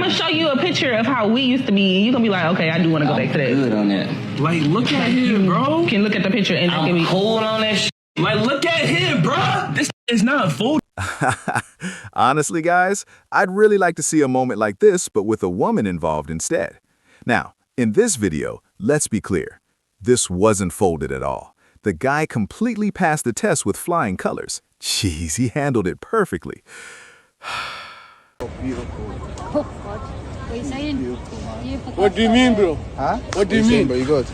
gonna show you a picture of how we used to be. You're gonna be like, okay, I do want to go back to that. Good on that. Like, look at him, bro. You can look at the picture and I'm cold on that shit. Like, look at him, bro. This is not food. Honestly, guys, I'd really like to see a moment like this, but with a woman involved instead. Now, in this video, let's be clear. This wasn't folded at all. The guy completely passed the test with flying colors. Jeez, he handled it perfectly. What are you saying? What do you mean, bro? Huh? What do you mean? Bro, you good?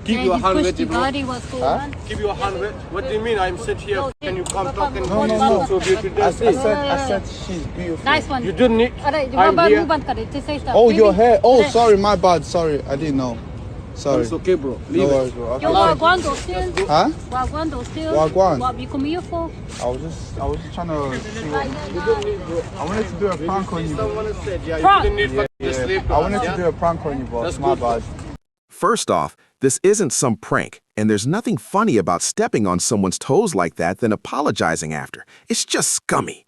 Keep your hand with you, bro. Body was going on. Keep your hand with. What do you mean? I'm sit here. Can you come talk and No. so beautiful? I said she's beautiful. Nice one. You didn't need. Alright, I'm here. Oh, your hair. Oh, sorry, my bad. Sorry, I didn't know. Sorry. It's okay, bro. No Leave worries, it. bro. Okay. Yo, Wagwan do still. Huh? Wagwan do still. Wagwan. What you come here for? I was just trying to see what... I wanted to do a prank on you. Someone said, yeah, Prank? you didn't need to sleep. I wanted to do a prank on you, boss. That's My good. bad. First off, this isn't some prank, and there's nothing funny about stepping on someone's toes like that than apologizing after. It's just scummy.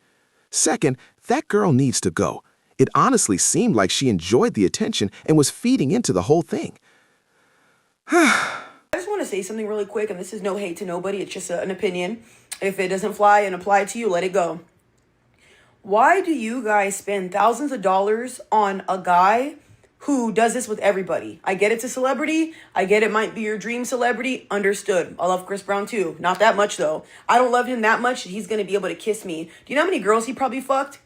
Second, that girl needs to go. It honestly seemed like she enjoyed the attention and was feeding into the whole thing. I just want to say something really quick, and this is no hate to nobody. It's just an opinion. If it doesn't fly and apply to you, let it go. Why do you guys spend thousands of dollars on a guy who does this with everybody? I get it's a celebrity. I get it might be your dream celebrity. Understood. I love Chris Brown too. Not that much though. I don't love him that much. He's going to be able to kiss me. Do you know how many girls he probably fucked?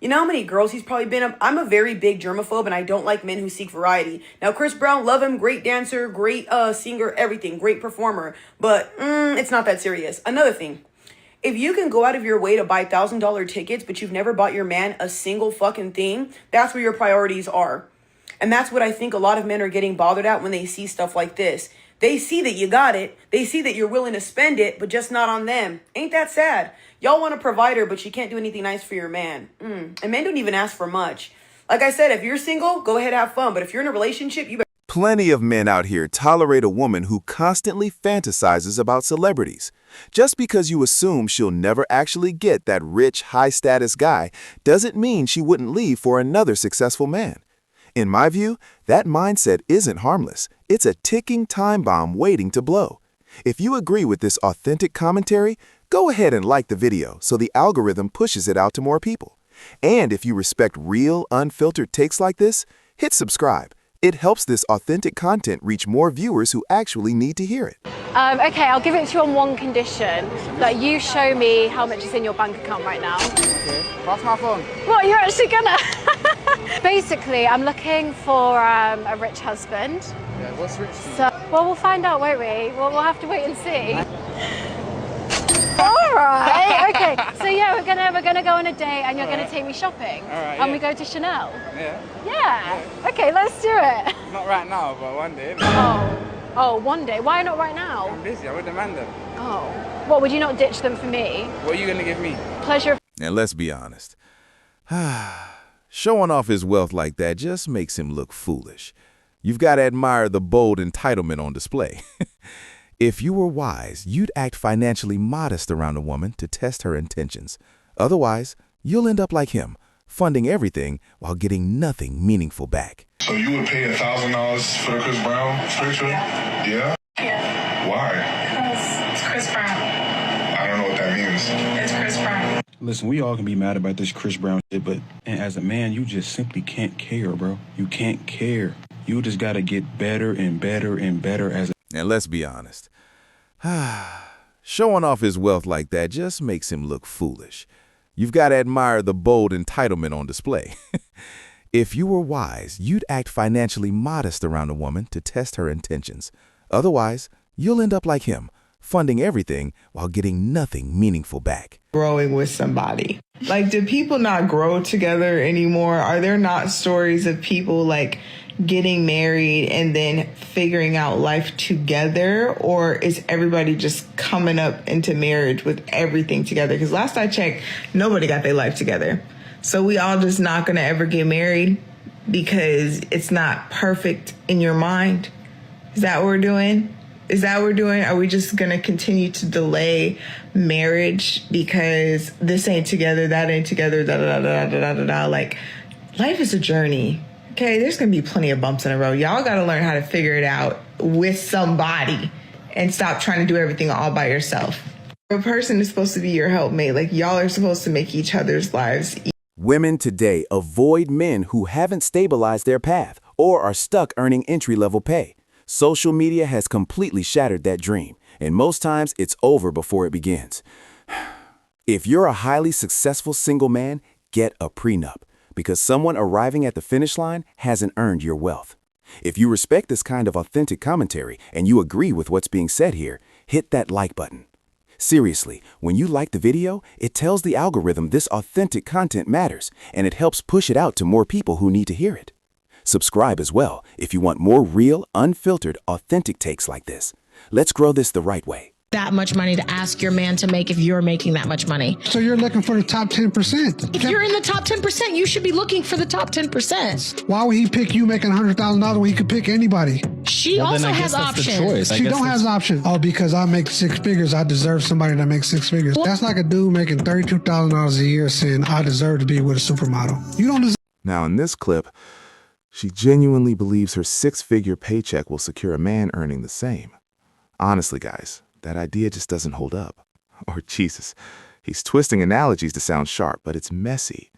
You know how many girls he's probably been? I'm a very big germaphobe, and I don't like men who seek variety. Now, Chris Brown, love him. Great dancer, great singer, everything. Great performer. But it's not that serious. Another thing. If you can go out of your way to buy $1,000 tickets, but you've never bought your man a single fucking thing, that's where your priorities are. And that's what I think a lot of men are getting bothered at when they see stuff like this. They see that you got it. They see that you're willing to spend it, but just not on them. Ain't that sad? Y'all want a provider, but you can't do anything nice for your man. And men don't even ask for much. Like I said, if you're single, go ahead, have fun. But if you're in a relationship, you better... Plenty of men out here tolerate a woman who constantly fantasizes about celebrities. Just because you assume she'll never actually get that rich, high-status guy doesn't mean she wouldn't leave for another successful man. In my view, that mindset isn't harmless. It's a ticking time bomb waiting to blow. If you agree with this authentic commentary, go ahead and like the video so the algorithm pushes it out to more people. And if you respect real, unfiltered takes like this, hit subscribe. It helps this authentic content reach more viewers who actually need to hear it. Okay, I'll give it to you on one condition, that you show me how much is in your bank account right now. Okay. Pass my phone. What, you're actually gonna? Basically, I'm looking for a rich husband. Yeah, what's rich? So, well, we'll find out, won't we? We'll have to wait and see. All right. Okay. So yeah, we're gonna go on a date, and you're gonna take me shopping. All right. And we go to Chanel. Yeah. Yeah. Okay, let's do it. Not right now, but one day. Oh, one day. Why not right now? I'm busy. I'm with the man then. Oh. What, would you not ditch them for me? What are you gonna give me? Pleasure. And let's be honest. Showing off his wealth like that just makes him look foolish. You've got to admire the bold entitlement on display. If you were wise, you'd act financially modest around a woman to test her intentions. Otherwise, you'll end up like him, funding everything while getting nothing meaningful back. So you would pay $1,000 for the Chris Brown picture? Yeah? Yeah. Why? Because it's Chris Brown. I don't know what that means. It's Chris Brown. Listen, we all can be mad about this Chris Brown shit, but as a man, you just simply can't care, bro. You can't care. You just gotta get better and better and better as a... And let's be honest. Showing off his wealth like that just makes him look foolish. You've got to admire the bold entitlement on display. If you were wise, you'd act financially modest around a woman to test her intentions. Otherwise, you'll end up like him, funding everything while getting nothing meaningful back. Growing with somebody. Like, do people not grow together anymore? Are there not stories of people like getting married and then figuring out life together? Or is everybody just coming up into marriage with everything together? Because last I checked, nobody got their life together. So we all just not going to ever get married because it's not perfect in your mind. Is that what we're doing? Is that what we're doing? Are we just going to continue to delay marriage because this ain't together, that ain't together, da da da da da da da? Like, Life is a journey. Okay, there's gonna be plenty of bumps in the road. Y'all gotta learn how to figure it out with somebody and stop trying to do everything all by yourself. A person is supposed to be your helpmate. Like, y'all are supposed to make each other's lives easier. Women today avoid men who haven't stabilized their path or are stuck earning entry-level pay. Social media has completely shattered that dream, and most times it's over before it begins. If you're a highly successful single man, get a prenup, because someone arriving at the finish line hasn't earned your wealth. If you respect this kind of authentic commentary and you agree with what's being said here, hit that like button. Seriously, when you like the video, it tells the algorithm this authentic content matters, and it helps push it out to more people who need to hear it. Subscribe as well if you want more real, unfiltered, authentic takes like this. Let's grow this the right way. That much money to ask your man to make if you're making that much money. So you're looking for the top 10%. If you're in the top 10%, you should be looking for the top 10%. Why would he pick you making $100,000 when he could pick anybody? She also has options. She don't have options. Oh, because I make six figures, I deserve somebody that makes six figures. That's like a dude making $32,000 a year saying, I deserve to be with a supermodel. You don't deserve. Now in this clip, she genuinely believes her six-figure paycheck will secure a man earning the same. Honestly, guys, that idea just doesn't hold up. Or Jesus, he's twisting analogies to sound sharp, but it's messy.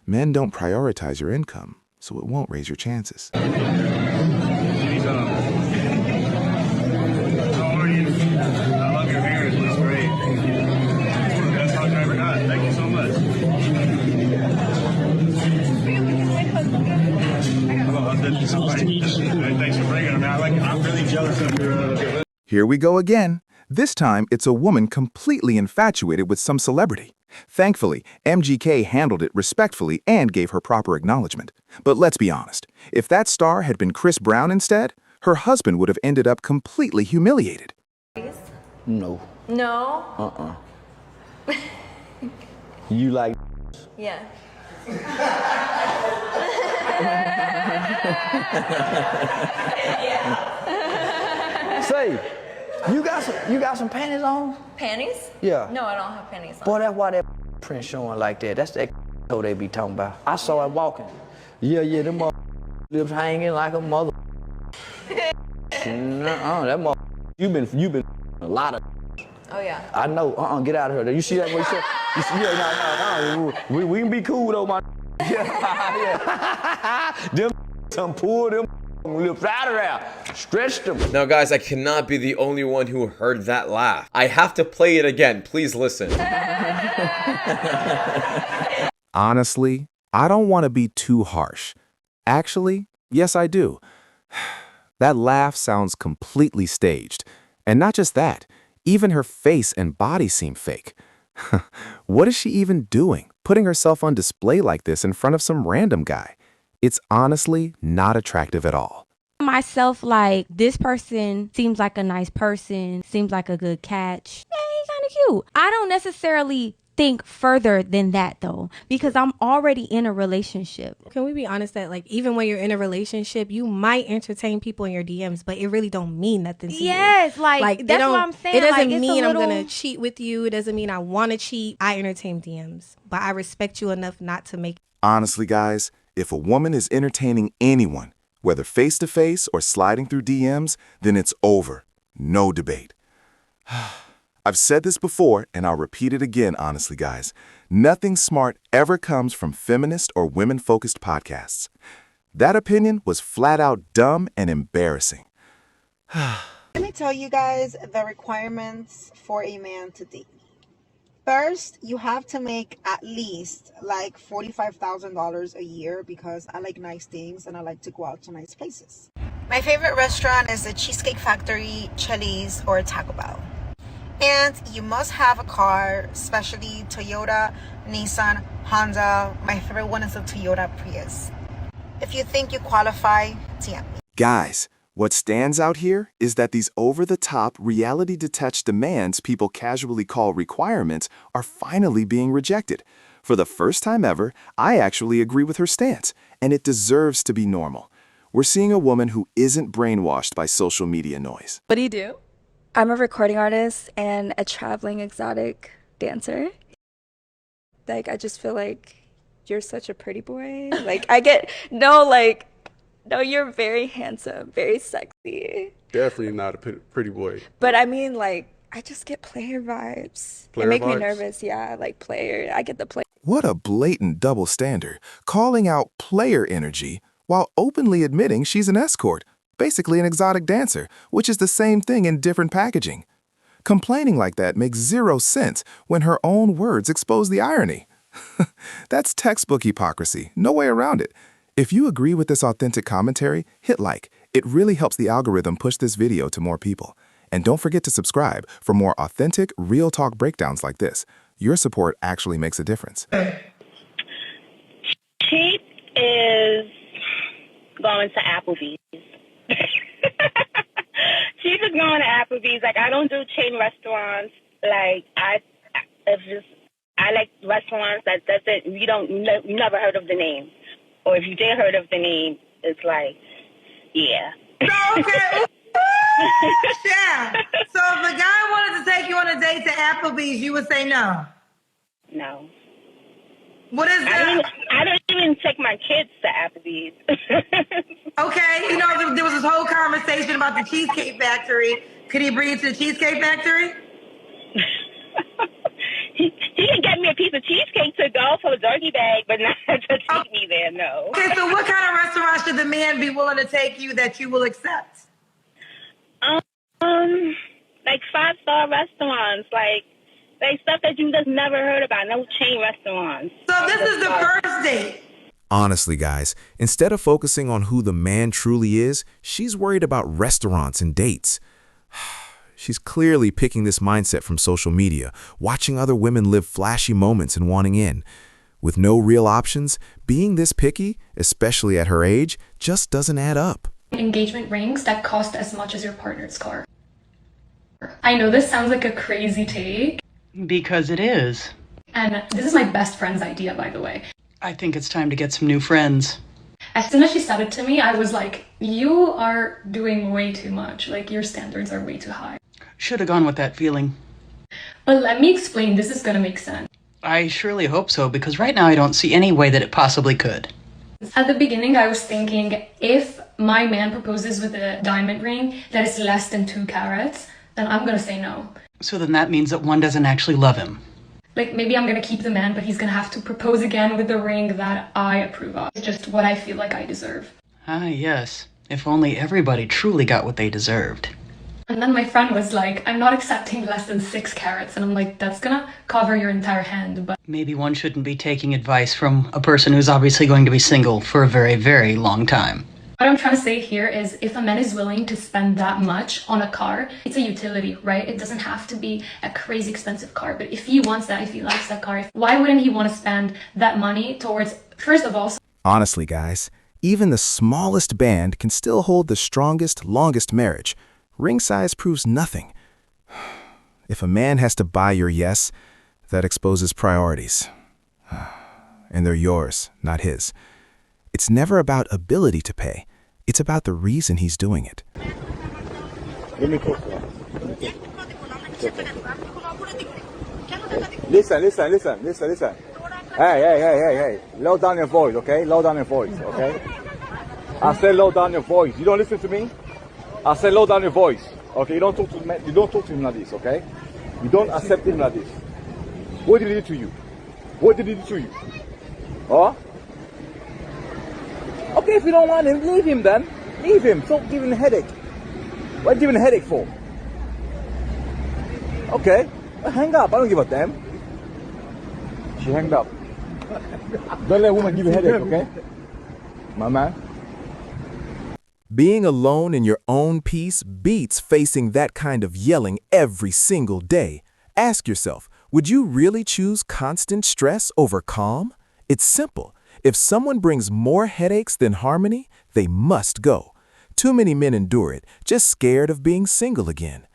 Men don't prioritize your income, so it won't raise your chances. How are you? I love your hair. It looks great. Best talk I ever got. Thank you so much. Thanks for bringing them out. I'm really jealous of your. Here we go again. This time, it's a woman completely infatuated with some celebrity. Thankfully, MGK handled it respectfully and gave her proper acknowledgement. But let's be honest, if that star had been Chris Brown instead, her husband would have ended up completely humiliated. No. No? You like Yeah. Say, you got some panties on? Panties? Yeah. No, I don't have panties on. Boy, that's why that print showing like that. That's that they be talking about. I saw it walking. Yeah, them lips hanging like a mother. Nuh-uh, that mother. You been a lot of. Oh yeah. I know. Get out of here. You see that? You see, no. We can be cool though, my. Yeah. Them some pull them lips out of there. Stretch them. Now, guys, I cannot be the only one who heard that laugh. I have to play it again. Please listen. Honestly, I don't want to be too harsh. Actually, yes, I do. That laugh sounds completely staged. And not just that, even her face and body seem fake. What is she even doing, putting herself on display like this in front of some random guy? It's honestly not attractive at all. Myself, like, this person seems like a nice person, seems like a good catch. Yeah, he's kind of cute. I don't necessarily think further than that though, because I'm already in a relationship. Can we be honest that, like, even when you're in a relationship, you might entertain people in your DMs, but it really don't mean nothing to you. Yes, like that's what I'm saying. It doesn't like, mean I'm gonna cheat with you. It doesn't mean I want to cheat. I entertain DMs, but I respect you enough not to make. Honestly, guys, if a woman is entertaining anyone, whether face-to-face or sliding through DMs, then it's over. No debate. I've said this before, and I'll repeat it again, honestly, guys. Nothing smart ever comes from feminist or women-focused podcasts. That opinion was flat out dumb and embarrassing. Let me tell you guys the requirements for a man to date. First, you have to make at least like $45,000 a year, because I like nice things and I like to go out to nice places. My favorite restaurant is the Cheesecake Factory, Chili's, or Taco Bell. And you must have a car, especially Toyota, Nissan, Honda. My favorite one is the Toyota Prius. If you think you qualify, DM me. Guys, what stands out here is that these over-the-top, reality-detached demands people casually call requirements are finally being rejected. For the first time ever, I actually agree with her stance, and it deserves to be normal. We're seeing a woman who isn't brainwashed by social media noise. What do you do? I'm a recording artist and a traveling exotic dancer. Like, I just feel like you're such a pretty boy. Like, I get, no, like, no, you're very handsome, very sexy. Definitely not a pretty boy. But I mean, like, I just get player vibes. Player it make me vibes? nervous, yeah, like player. I get the player. What a blatant double standard, calling out player energy while openly admitting she's an escort, basically an exotic dancer, which is the same thing in different packaging. Complaining like that makes zero sense when her own words expose the irony. That's textbook hypocrisy, no way around it. If you agree with this authentic commentary, hit like. It really helps the algorithm push this video to more people. And don't forget to subscribe for more authentic, real talk breakdowns like this. Your support actually makes a difference. Cheap is going to Applebee's. Cheap is going to Applebee's. Like, I don't do chain restaurants. Like, I like restaurants that doesn't, you never heard of the name. Or if you did heard of the name, it's like, yeah. Okay. Yeah. So if a guy wanted to take you on a date to Applebee's, you would say no? No. What is that? I don't even take my kids to Applebee's. Okay, you know, there was this whole conversation about the Cheesecake Factory. Could he bring you to the Cheesecake Factory? He can get me a piece of cheesecake to go for a doggy bag, but not to take me there, no. Okay, so what kind of restaurant should the man be willing to take you that you will accept? Like 5-star restaurants, like stuff that you just never heard about, no chain restaurants. So this is the first date. Honestly, guys, instead of focusing on who the man truly is, she's worried about restaurants and dates. She's clearly picking this mindset from social media, watching other women live flashy moments and wanting in. With no real options, being this picky, especially at her age, just doesn't add up. Engagement rings that cost as much as your partner's car. I know this sounds like a crazy take. Because it is. And this is my best friend's idea, by the way. I think it's time to get some new friends. As soon as she said it to me, I was like, you are doing way too much. Like, your standards are way too high. Should have gone with that feeling. But let me explain, this is gonna make sense. I surely hope so, because right now I don't see any way that it possibly could. At the beginning, I was thinking, if my man proposes with a diamond ring that is less than 2 carats, then I'm gonna say no. So then that means that one doesn't actually love him. Like, maybe I'm gonna keep the man, but he's gonna have to propose again with the ring that I approve of. It's just what I feel like I deserve. Ah, yes. If only everybody truly got what they deserved. And then my friend was like, I'm not accepting less than 6 carats. And I'm like, that's gonna cover your entire hand, but... Maybe one shouldn't be taking advice from a person who's obviously going to be single for a very, very long time. What I'm trying to say here is, if a man is willing to spend that much on a car, it's a utility, right? It doesn't have to be a crazy expensive car. But if he wants that, if he likes that car, why wouldn't he want to spend that money towards, first of all... Honestly, guys, even the smallest band can still hold the strongest, longest marriage. Ring size proves nothing. If a man has to buy your yes, that exposes priorities. And they're yours, not his. It's never about ability to pay. It's about the reason he's doing it. Let me talk to her. Listen. Hey. Low down your voice, okay? Low down your voice, okay? I said low down your voice. You don't listen to me? I said low down your voice. Okay, you don't talk to him like this, okay? You don't accept him like this. What did he do to you? What did he do to you? Huh? Okay, if you don't want him, leave him then. Leave him. Stop giving a headache. What are you giving a headache for? Okay, well, hang up. I don't give a damn. She hanged up. Don't let a woman give you a headache, okay? My man. Being alone in your own peace beats facing that kind of yelling every single day. Ask yourself, would you really choose constant stress over calm? It's simple. If someone brings more headaches than harmony, they must go. Too many men endure it, just scared of being single again.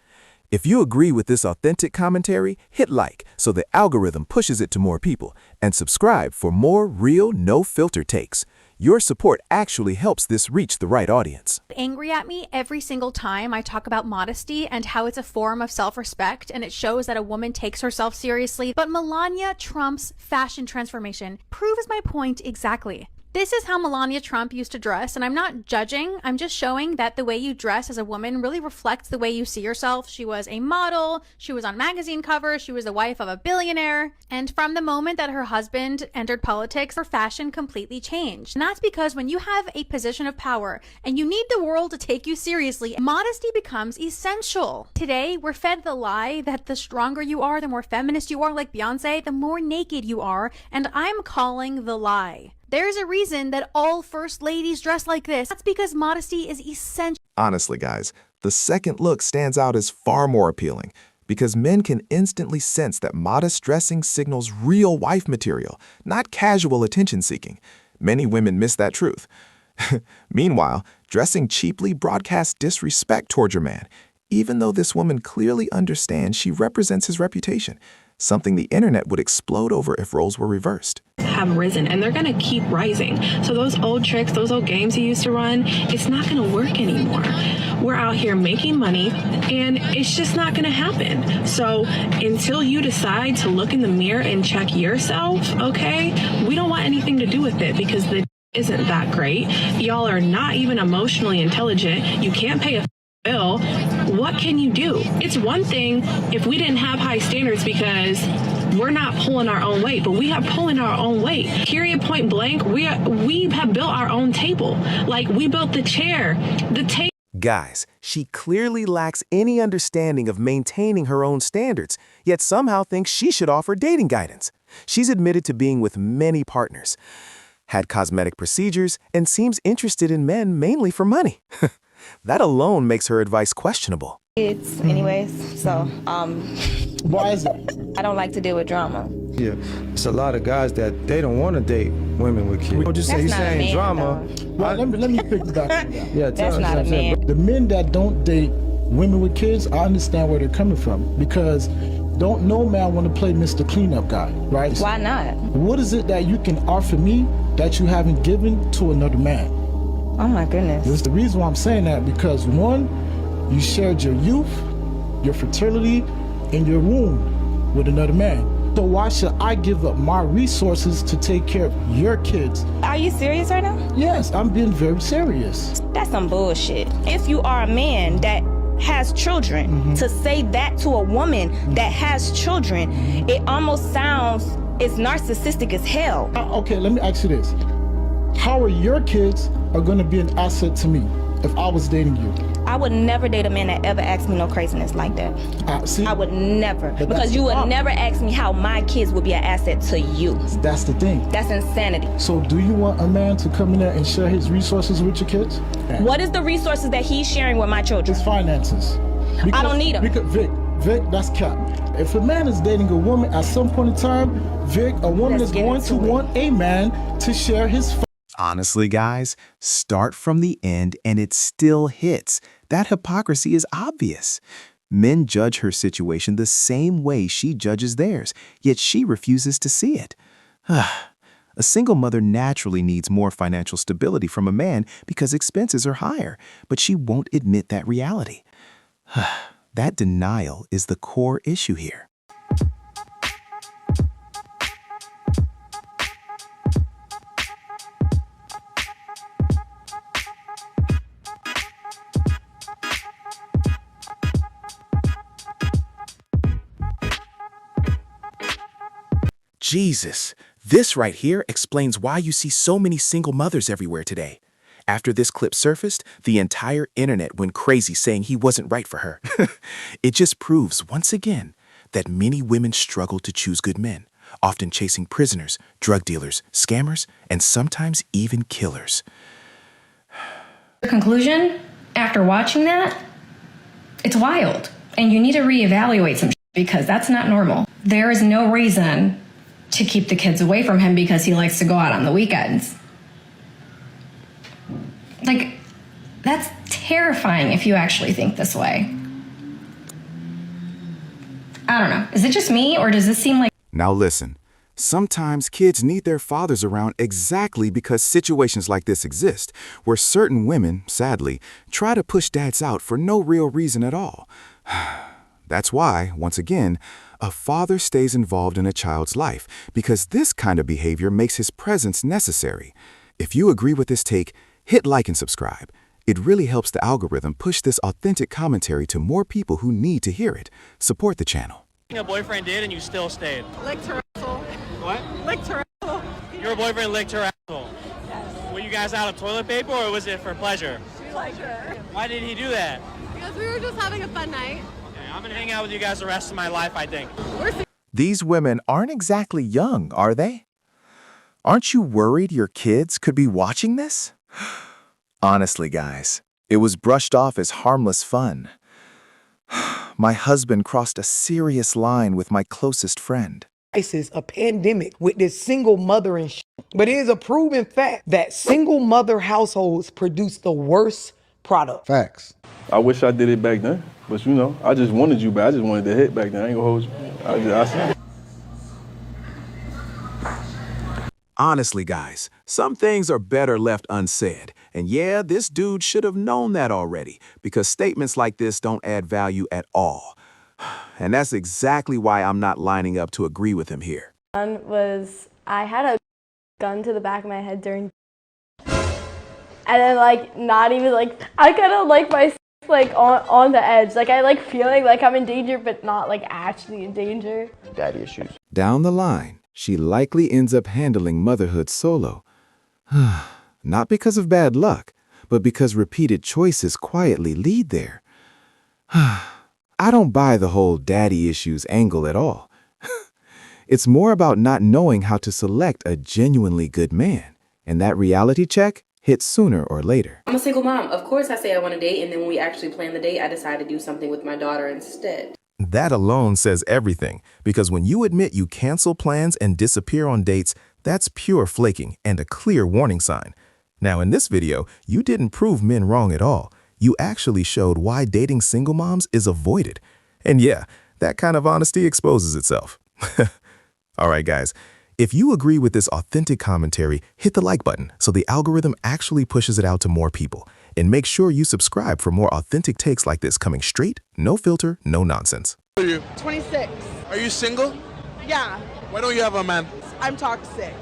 If you agree with this authentic commentary, hit like so the algorithm pushes it to more people, and subscribe for more real, no-filter takes. Your support actually helps this reach the right audience. Angry at me every single time I talk about modesty and how it's a form of self-respect and it shows that a woman takes herself seriously. But Melania Trump's fashion transformation proves my point exactly. This is how Melania Trump used to dress, and I'm not judging, I'm just showing that the way you dress as a woman really reflects the way you see yourself. She was a model, she was on magazine covers, she was the wife of a billionaire, and from the moment that her husband entered politics, her fashion completely changed. And that's because when you have a position of power and you need the world to take you seriously, modesty becomes essential. Today, we're fed the lie that the stronger you are, the more feminist you are, like Beyonce, the more naked you are, and I'm calling the lie. There's a reason that all first ladies dress like this. That's because modesty is essential. Honestly, guys, the second look stands out as far more appealing because men can instantly sense that modest dressing signals real wife material, not casual attention-seeking. Many women miss that truth. Meanwhile, dressing cheaply broadcasts disrespect toward your man, even though this woman clearly understands she represents his reputation, something the internet would explode over if roles were reversed. Have risen, and they're going to keep rising. So those old tricks, those old games you used to run, it's not going to work anymore. We're out here making money, and it's just not going to happen. So until you decide to look in the mirror and check yourself, okay, we don't want anything to do with it because the isn't that great. Y'all are not even emotionally intelligent. You can't pay a bill. What can you do? It's one thing if we didn't have high standards because we're not pulling our own weight, but we are pulling our own weight. Period, point blank. We have built our own table. Like, we built the chair, the table. Guys, she clearly lacks any understanding of maintaining her own standards, yet somehow thinks she should offer dating guidance. She's admitted to being with many partners, had cosmetic procedures, and seems interested in men mainly for money. That alone makes her advice questionable. Kids, anyways, so why is it? I don't like to deal with drama. Yeah, it's a lot of guys that they don't want to date women with kids. Just say he's saying drama. Well, let me pick that up. Yeah, that's not a man. The men that don't date women with kids, I understand where they're coming from because don't no man want to play Mr. Cleanup guy, right? Why not? What is it that you can offer me that you haven't given to another man? Oh my goodness. This is the reason why I'm saying that because one, you shared your youth, your fertility, and your womb with another man. So why should I give up my resources to take care of your kids? Are you serious right now? Yes, I'm being very serious. That's some bullshit. If you are a man that has children, to say that to a woman that has children, it almost sounds, it's narcissistic as hell. Okay, let me ask you this. How are your kids are going to be an asset to me if I was dating you? I would never date a man that ever asked me no craziness like that. See, I would never. Because you would never ask me how my kids would be an asset to you. That's the thing. That's insanity. So do you want a man to come in there and share his resources with your kids? What is the resources that he's sharing with my children? His finances. Because, I don't need them. Because Vic, that's cap. If a man is dating a woman at some point in time, Vic, a woman is going to want a man to share his Honestly, guys, start from the end and it still hits. That hypocrisy is obvious. Men judge her situation the same way she judges theirs, yet she refuses to see it. A single mother naturally needs more financial stability from a man because expenses are higher, but she won't admit that reality. That denial is the core issue here. Jesus, this right here explains why you see so many single mothers everywhere today. After this clip surfaced, the entire internet went crazy saying he wasn't right for her. It just proves, once again, that many women struggle to choose good men, often chasing prisoners, drug dealers, scammers, and sometimes even killers. Conclusion, after watching that, it's wild. And you need to reevaluate some shit because that's not normal. There is no reason to keep the kids away from him because he likes to go out on the weekends. Like, that's terrifying if you actually think this way. I don't know. Is it just me or does this seem like... Now listen, Sometimes kids need their fathers around exactly because situations like this exist, where certain women, sadly, try to push dads out for no real reason at all. That's why, once again, a father stays involved in a child's life, because this kind of behavior makes his presence necessary. If you agree with this take, hit like and subscribe. It really helps the algorithm push this authentic commentary to more people who need to hear it. Support the channel. A boyfriend did and you still stayed. Licked her asshole. What? Licked her asshole. Your boyfriend licked her asshole. Yes. Were you guys out of toilet paper or was it for pleasure? She liked her. Why did he do that? Because we were just having a fun night. Okay, I'm gonna hang out with you guys the rest of my life, I think. These women aren't exactly young, are they? Aren't you worried your kids could be watching this? Honestly, guys, it was brushed off as harmless fun. My husband crossed a serious line with my closest friend. Crisis, a pandemic with this single mother and shit. But it is a proven fact that single mother households produce the worst product. Facts. I wish I did it back then, but you know, I just wanted you back. I just wanted to hit back then. I ain't gonna hold you. I Honestly, guys, some things are better left unsaid. And yeah, this dude should have known that already, because statements like this don't add value at all. And that's exactly why I'm not lining up to agree with him here. I had a gun to the back of my head during, and then not even I kind of my on the edge, I feeling like I'm in danger but not actually in danger. Daddy issues. Down the line, she likely ends up handling motherhood solo. Not because of bad luck, but because repeated choices quietly lead there. I don't buy the whole daddy issues angle at all. It's more about not knowing how to select a genuinely good man, and that reality check hits sooner or later. I'm a single mom. Of course I say I want to date, and then when we actually plan the date, I decide to do something with my daughter instead. That alone says everything, because when you admit you cancel plans and disappear on dates, that's pure flaking and a clear warning sign. Now, in this video, you didn't prove men wrong at all. You actually showed why dating single moms is avoided. And yeah, that kind of honesty exposes itself. All right, guys, if you agree with this authentic commentary, hit the like button so the algorithm actually pushes it out to more people. And make sure you subscribe for more authentic takes like this coming straight, no filter, no nonsense. How old are you? 26. Are you single? Yeah. Why don't you have a man? I'm toxic.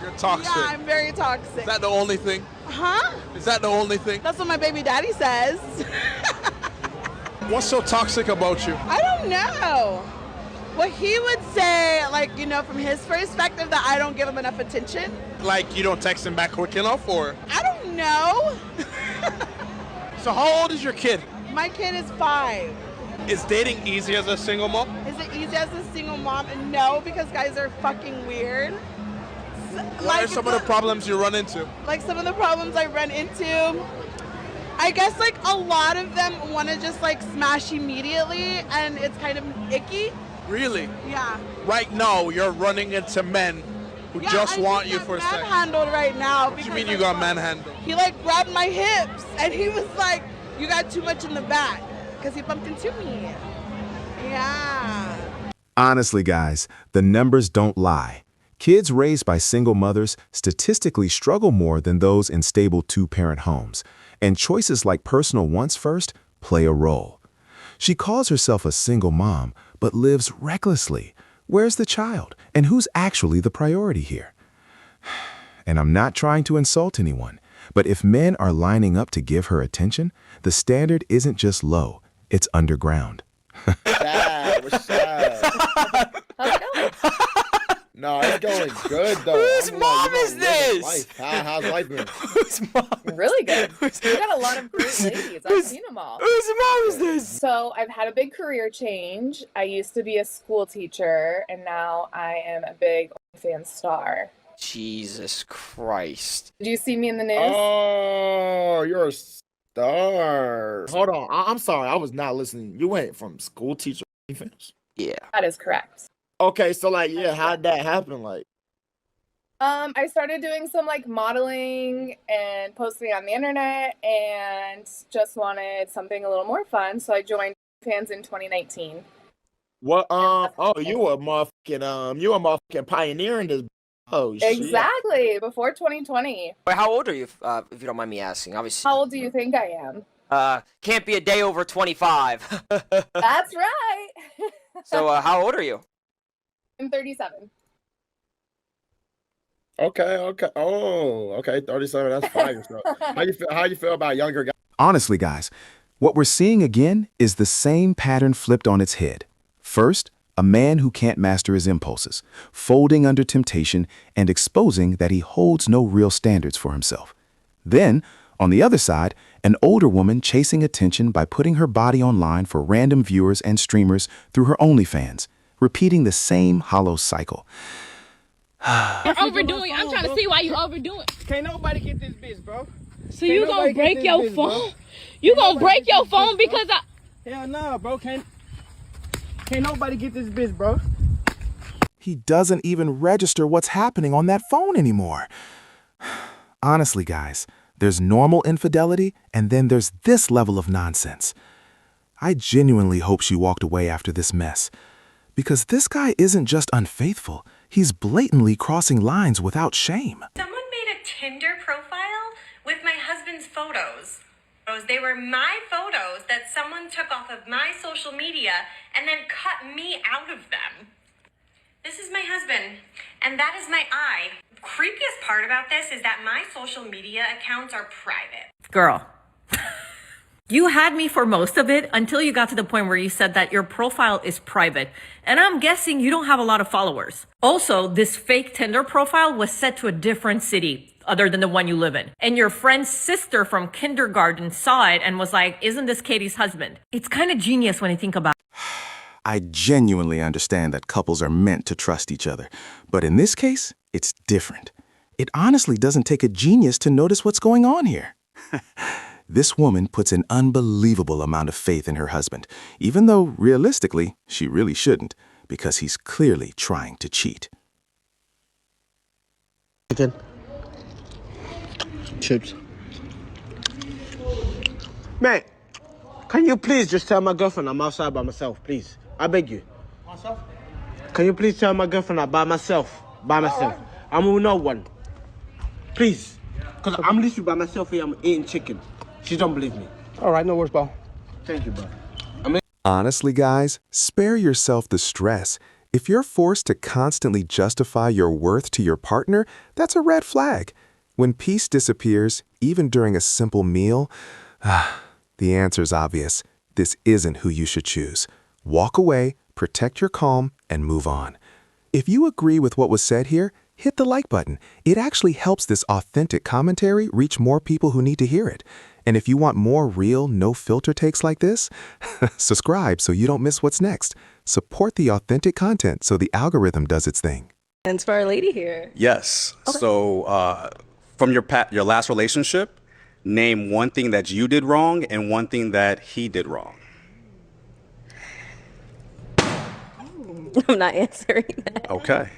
You're toxic. Yeah, I'm very toxic. Is that the only thing? Huh? Is that the only thing? That's what my baby daddy says. What's so toxic about you? I don't know. What he would say, from his perspective, that I don't give him enough attention. Like you don't text him back quick enough, or? I don't know. So how old is your kid? My kid is 5. Is dating easy as a single mom? Is it easy as a single mom? No, because guys are fucking weird. What are some of the problems you run into? Some of the problems I run into, I guess a lot of them want to just smash immediately, and it's kind of icky. Really? Yeah. Right now, you're running into men who just want you for sex. I'm manhandled right now. What do you mean you got manhandled? He grabbed my hips, and he was like, "You got too much in the back," because he bumped into me. Yeah. Honestly, guys, the numbers don't lie. Kids raised by single mothers statistically struggle more than those in stable two-parent homes, and choices like personal wants first play a role. She calls herself a single mom, but lives recklessly. Where's the child? And who's actually the priority here? And I'm not trying to insult anyone, but if men are lining up to give her attention, the standard isn't just low, it's underground. What's up? How's it going? No, it's going good though. Whose mom is this? How's life been? Whose mom? Really good. We got a lot of great ladies. I've seen them all. Whose mom is this? So I've had a big career change. I used to be a school teacher, and now I am a big OnlyFans star. Jesus Christ. Did you see me in the news? Oh, you're a star. Hold on. I'm sorry. I was not listening. You went from school teacher to OnlyFans? Yeah. That is correct. Okay, so how'd that happen? I started doing some modeling and posting on the internet, and just wanted something a little more fun, so I joined fans in 2019. What? Oh, you a motherfucking pioneer in this. Oh shit. Exactly, before 2020. Wait, how old are you, if you don't mind me asking? Obviously. How old do you think I am? Can't be a day over 25. That's right. So, how old are you? I'm 37. Okay. Oh, okay. 37. That's fire. So, how you feel about younger guys? Honestly, guys, what we're seeing again is the same pattern flipped on its head. First, a man who can't master his impulses, folding under temptation and exposing that he holds no real standards for himself. Then, on the other side, an older woman chasing attention by putting her body online for random viewers and streamers through her OnlyFans, repeating the same hollow cycle. You're overdoing. I'm trying to see why you overdoing. Can't nobody get this bitch, bro. So you gonna break your phone? You gonna break your phone because I? Hell no, bro. Can't nobody get this bitch, bro. He doesn't even register what's happening on that phone anymore. Honestly, guys, there's normal infidelity, and then there's this level of nonsense. I genuinely hope she walked away after this mess. Because this guy isn't just unfaithful, he's blatantly crossing lines without shame. Someone made a Tinder profile with my husband's photos. They were my photos that someone took off of my social media and then cut me out of them. This is my husband, and that is my eye. The creepiest part about this is that my social media accounts are private. Girl, you had me for most of it until you got to the point where you said that your profile is private. And I'm guessing you don't have a lot of followers. Also, this fake Tinder profile was set to a different city other than the one you live in. And your friend's sister from kindergarten saw it and was like, isn't this Katie's husband? It's kind of genius when you think about it. I genuinely understand that couples are meant to trust each other. But in this case, it's different. It honestly doesn't take a genius to notice what's going on here. This woman puts an unbelievable amount of faith in her husband, even though, realistically, she really shouldn't, because he's clearly trying to cheat. Chicken. Chips. Mate, can you please just tell my girlfriend I'm outside by myself, please? I beg you. Myself? Can you please tell my girlfriend I'm by myself? By myself. I'm with no one. Please. Because I'm literally by myself here, I'm eating chicken. She don't believe me. All right, no worries, bro. Thank you, bro. Honestly, guys, spare yourself the stress. If you're forced to constantly justify your worth to your partner, that's a red flag. When peace disappears, even during a simple meal, the answer's obvious. This isn't who you should choose. Walk away, protect your calm, and move on. If you agree with what was said here, hit the like button. It actually helps this authentic commentary reach more people who need to hear it. And if you want more real, no-filter takes like this, subscribe so you don't miss what's next. Support the authentic content so the algorithm does its thing. And for our lady here. Yes. Okay. So from your last relationship, name one thing that you did wrong and one thing that he did wrong. I'm not answering that. Okay.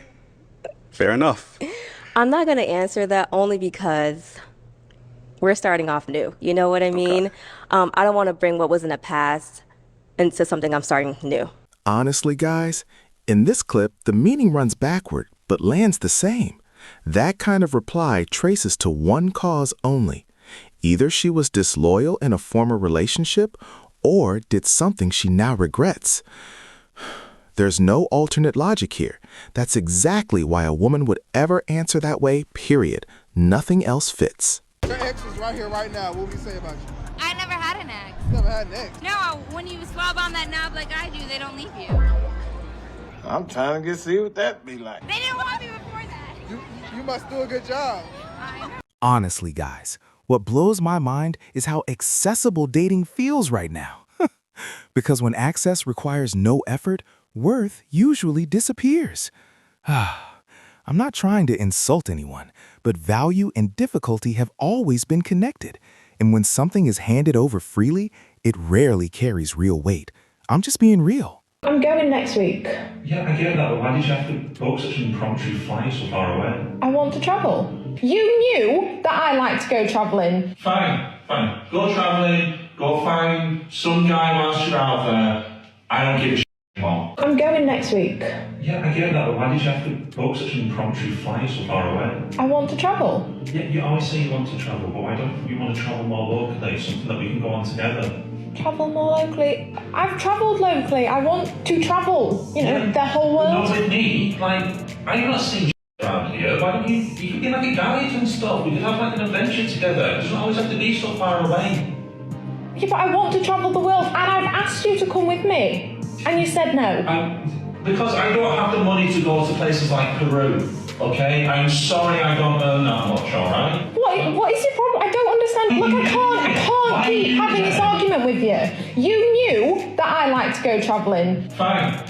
Fair enough. I'm not going to answer that only because we're starting off new. You know what I mean? I don't want to bring what was in the past into something I'm starting new. Honestly, guys, in this clip, the meaning runs backward, but lands the same. That kind of reply traces to one cause only. Either she was disloyal in a former relationship, or did something she now regrets. There's no alternate logic here. That's exactly why a woman would ever answer that way, period. Nothing else fits. Your ex is right here, right now. What would you say about you? I never had an ex. Never had an ex? No, when you swab on that knob like I do, they don't leave you. I'm trying to see what that be like. They didn't want me before that. You must do a good job. Honestly, guys, what blows my mind is how accessible dating feels right now. Because when access requires no effort, worth usually disappears. I'm not trying to insult anyone, but value and difficulty have always been connected. And when something is handed over freely, it rarely carries real weight. I'm just being real. I'm going next week. Yeah, I get that, but why did you have to book such an impromptu flight so far away? I want to travel. You knew that I like to go travelling. Fine. Go travelling, go find some guy whilst you're out there. I don't give a shit. Well, I'm going next week. yeah, I get that, but why did you have to book such an impromptu flight so far away? I want to travel. Yeah, you always say you want to travel, but why don't you want to travel more locally? Something that we can go on together. Travel more locally. I've travelled locally. I want to travel. You know, the whole world. Not with me. Like, are you not seeing around here? Why don't you could be like a guide and stuff. We could have like an adventure together. It doesn't always have to be so far away. Yeah, but I want to travel the world, and I've asked you to come with me, and you said no. Because I don't have the money to go to places like Peru, okay? I'm sorry I don't earn that much, alright? What is your problem? I don't understand. Look, I can't keep having this argument with you. You knew that I like to go travelling. Fine.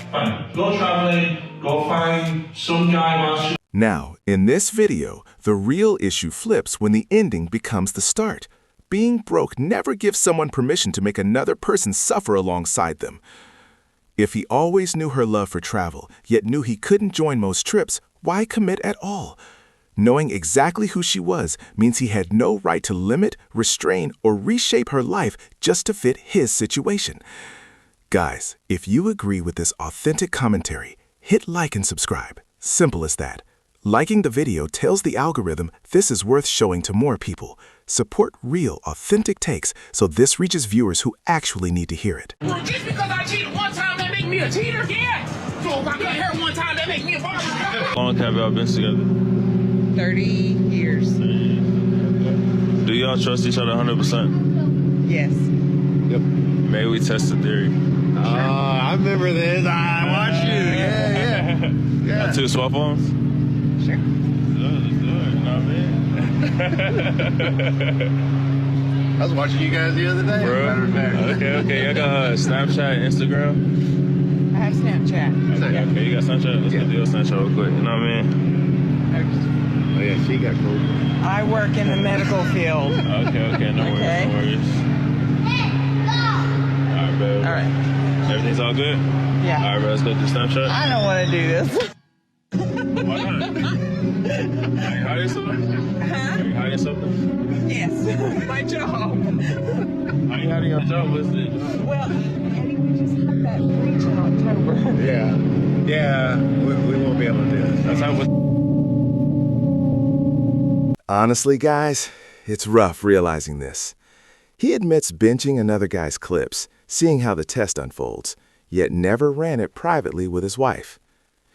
Go travelling, go find some guy whilst you... Now, in this video, the real issue flips when the ending becomes the start. Being broke never gives someone permission to make another person suffer alongside them. If he always knew her love for travel, yet knew he couldn't join most trips, why commit at all? Knowing exactly who she was means he had no right to limit, restrain, or reshape her life just to fit his situation. Guys, if you agree with this authentic commentary, hit like and subscribe. Simple as that. Liking the video tells the algorithm this is worth showing to more people. Support real, authentic takes so this reaches viewers who actually need to hear it. Well, just because I cheated one time, that make me a cheater? Yeah. So if I got hurt one time, that make me a barber. How long have y'all been together? 30 years. Do y'all trust each other 100%? Yes. Yep. Maybe we test the theory. I remember this. I watched you. Yeah. Got two swap arms? Sure. Let's do it. Nah, man. I was watching you guys the other day. Bro. Okay. I got Snapchat, Instagram. I have Snapchat. Okay, you got Snapchat? Let's do your Snapchat real quick. You know what I mean? Oh yeah, she got cool. I work in the medical field. Okay, no worries. Alright, bro. All right. Everything's all good? Yeah. Alright, bro, let's go do Snapchat. I don't want to do this. Why not? Are you hiding something? Huh? Are you hiding something? Yes. My job. How you hiding your job? What's it? Well, Eddie, we just had that breach in October. Yeah, we won't be able to do this. That's how it Honestly, guys, it's rough realizing this. He admits binging another guy's clips, seeing how the test unfolds, yet never ran it privately with his wife.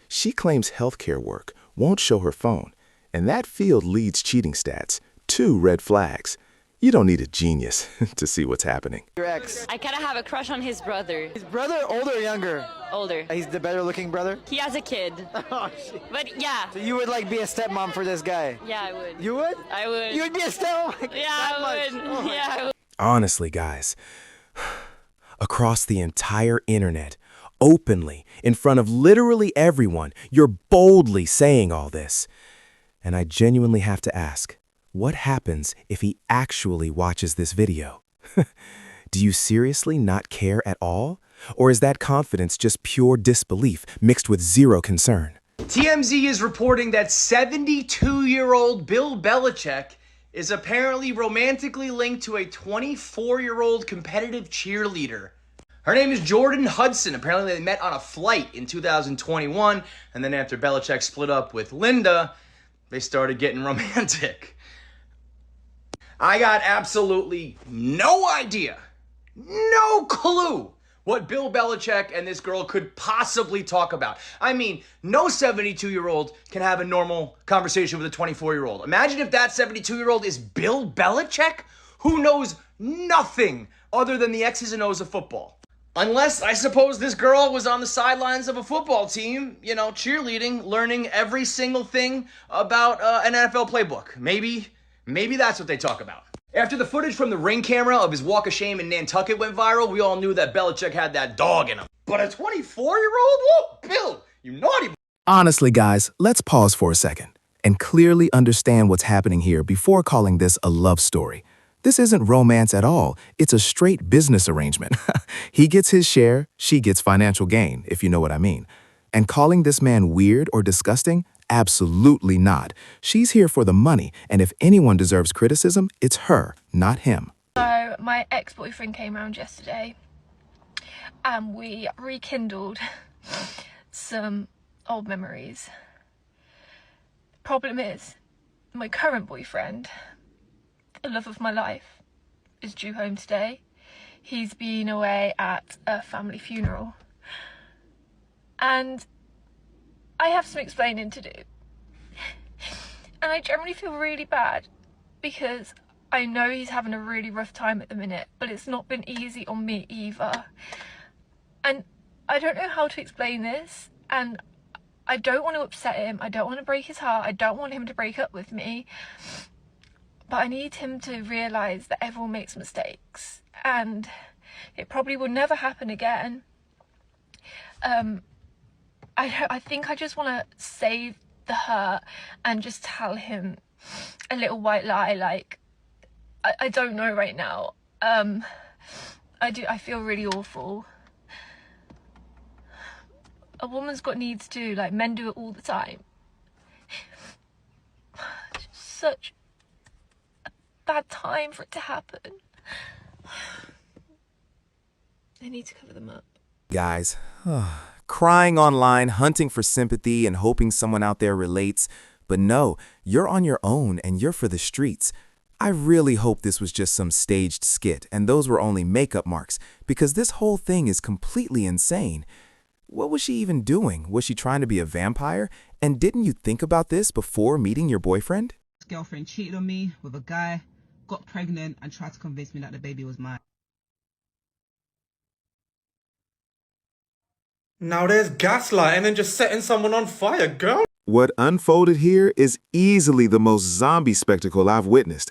She claims healthcare work, won't show her phone, and that field leads cheating stats. 2 red flags. You don't need a genius to see what's happening. Your ex. I kind of have a crush on his brother. His brother, older or younger? Older. He's the better looking brother? He has a kid. Oh, shit. But yeah. So you would like be a stepmom for this guy? Yeah, I would. You would? I would. You would be a stepmom? Yeah, I would. Oh, yeah, I would. Honestly, guys, across the entire internet, openly, in front of literally everyone, you're boldly saying all this. And I genuinely have to ask, what happens if he actually watches this video? Do you seriously not care at all? Or is that confidence just pure disbelief mixed with zero concern? TMZ is reporting that 72-year-old Bill Belichick is apparently romantically linked to a 24-year-old competitive cheerleader. Her name is Jordan Hudson. Apparently they met on a flight in 2021, and then after Belichick split up with Linda, they started getting romantic. I got absolutely no idea, no clue what Bill Belichick and this girl could possibly talk about. I mean, no 72-year-old can have a normal conversation with a 24-year-old. Imagine if that 72-year-old is Bill Belichick, who knows nothing other than the X's and O's of football. Unless, I suppose, this girl was on the sidelines of a football team, you know, cheerleading, learning every single thing about an NFL playbook. Maybe that's what they talk about. After the footage from the Ring camera of his walk of shame in Nantucket went viral, we all knew that Belichick had that dog in him. But a 24-year-old? Whoa, Bill, you naughty. Honestly, guys, let's pause for a second and clearly understand what's happening here before calling this a love story. This isn't romance at all. It's a straight business arrangement. He gets his share, she gets financial gain, if you know what I mean. And calling this man weird or disgusting? Absolutely not. She's here for the money, and if anyone deserves criticism, it's her, not him. So my ex-boyfriend came around yesterday and we rekindled some old memories. Problem is, my current boyfriend, the love of my life, is due home today. He's been away at a family funeral. And I have some explaining to do. And I generally feel really bad because I know he's having a really rough time at the minute, but it's not been easy on me either. And I don't know how to explain this, and I don't want to upset him, I don't want to break his heart, I don't want him to break up with me, but I need him to realise that everyone makes mistakes, and it probably will never happen again. I think I just want to save the hurt and just tell him a little white lie, like, I don't know right now. I feel really awful. A woman's got needs too, like men do it all the time. It's such a bad time for it to happen. I need to cover them up. Guys, crying online, hunting for sympathy and hoping someone out there relates. But no, you're on your own and you're for the streets. I really hope this was just some staged skit and those were only makeup marks, because this whole thing is completely insane. What was she even doing? Was she trying to be a vampire? And didn't you think about this before meeting your boyfriend? His girlfriend cheated on me with a guy, got pregnant, and tried to convince me that the baby was mine. Now there's gaslight and then just setting someone on fire, girl. What unfolded here is easily the most zombie spectacle I've witnessed.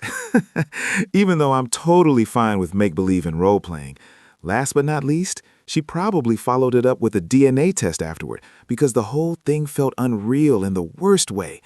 Even though I'm totally fine with make-believe and role-playing. Last but not least, she probably followed it up with a DNA test afterward because the whole thing felt unreal in the worst way.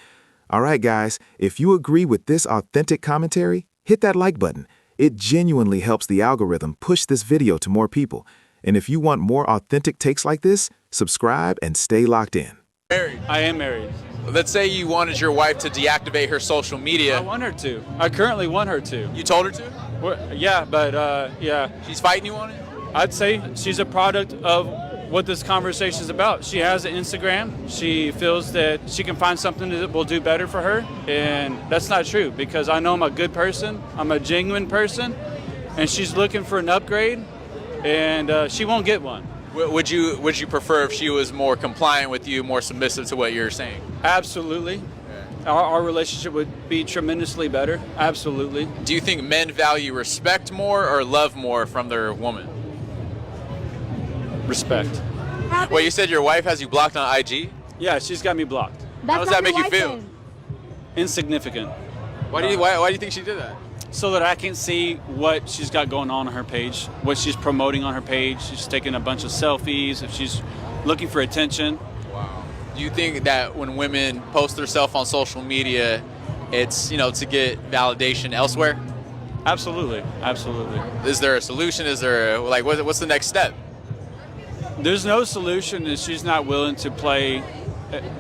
All right, guys, if you agree with this authentic commentary, hit that like button. It genuinely helps the algorithm push this video to more people. And if you want more authentic takes like this, subscribe and stay locked in. Married. I am married. Let's say you wanted your wife to deactivate her social media. I want her to. I currently want her to. You told her to? Well, yeah, but yeah. She's fighting you on it? I'd say she's a product of what this conversation is about. She has an Instagram. She feels that she can find something that will do better for her. And that's not true because I know I'm a good person. I'm a genuine person. And she's looking for an upgrade. And she won't get one. Would you prefer if she was more compliant with you, more submissive to what you're saying? Absolutely. Our relationship would be tremendously better. Absolutely. Do you think men value respect more or love more from their woman? Respect. Well, you said your wife has you blocked on IG? Yeah, she's got me blocked. How does that make you feel? Insignificant. Why do you think she did that? So that I can see what she's got going on her page, what she's promoting on her page. She's taking a bunch of selfies, if she's looking for attention. Wow. Do you think that when women post themselves on social media, it's, to get validation elsewhere? Absolutely, absolutely. Is there a solution? Is there, what's the next step? There's no solution if she's not willing to play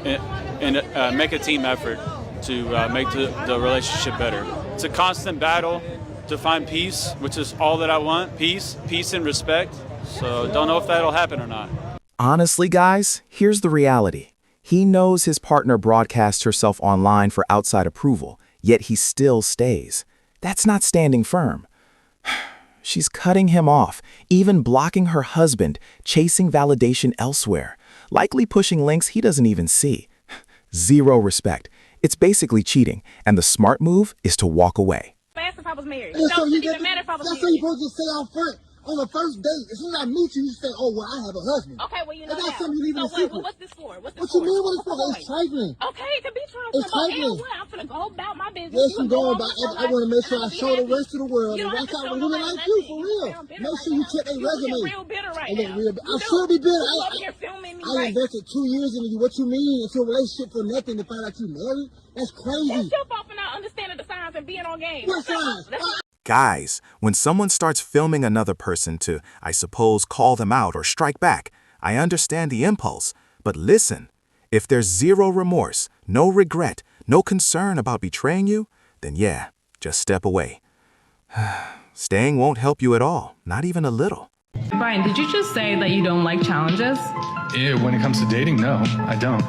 and make a team effort to make the relationship better. It's a constant battle to find peace, which is all that I want. Peace and respect. So don't know if that'll happen or not. Honestly, guys, here's the reality. He knows his partner broadcasts herself online for outside approval, yet he still stays. That's not standing firm. She's cutting him off, even blocking her husband, chasing validation elsewhere, likely pushing links he doesn't even see. Zero respect. It's basically cheating, and the smart move is to walk away. Ask if I was married. Yeah, so It doesn't even matter if I was that's married. what you're supposed to say out front. On the first date, as soon as I meet you, you say, oh, well, I have a husband. Okay, well, you know That's not that. something you leave in a So secret. what's this for? What's What this you for? mean what it's for? It's trifling. Okay, it could be trifling. It's trifling. I'm finna go about my business. Yes, You you go going, on but with your I want to make sure I life, show the rest of the world You and don't watch have to out show for women nobody like you, nothing. for You real. sound bitter Make right sure you now. check their You resume. looking real bitter right I look now. real. You I do. should be bitter. You over here filming me I right. invested 2 years into you. What you mean into a relationship for nothing to find out you married? That's crazy. It's your fault for not understanding the signs and being on game. What signs? Guys, when someone starts filming another person to, I suppose, call them out or strike back, I understand the impulse. But listen, if there's zero remorse, no regret, no concern about betraying you, then yeah, just step away. Staying won't help you at all, not even a little. Brian, did you just say that you don't like challenges? When it comes to dating, no, I don't.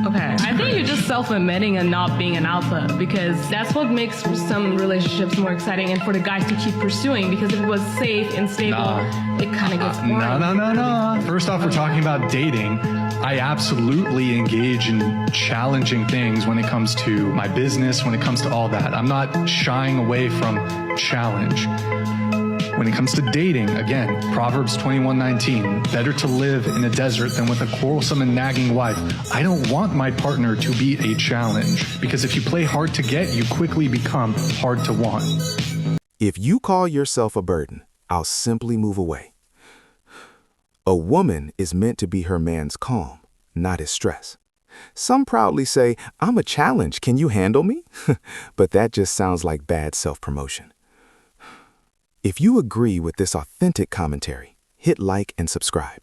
Okay. I think you're just self-admitting and not being an alpha, because that's what makes some relationships more exciting and for the guys to keep pursuing, because if it was safe and stable, it kind of gets boring. No. First off, we're talking about dating. I absolutely engage in challenging things when it comes to my business, when it comes to all that. I'm not shying away from challenge. When it comes to dating, again, Proverbs 21:19, better to live in a desert than with a quarrelsome and nagging wife. I don't want my partner to be a challenge, because if you play hard to get, you quickly become hard to want. If you call yourself a burden, I'll simply move away. A woman is meant to be her man's calm, not his stress. Some proudly say, I'm a challenge, can you handle me? But that just sounds like bad self-promotion. If you agree with this authentic commentary, hit like and subscribe.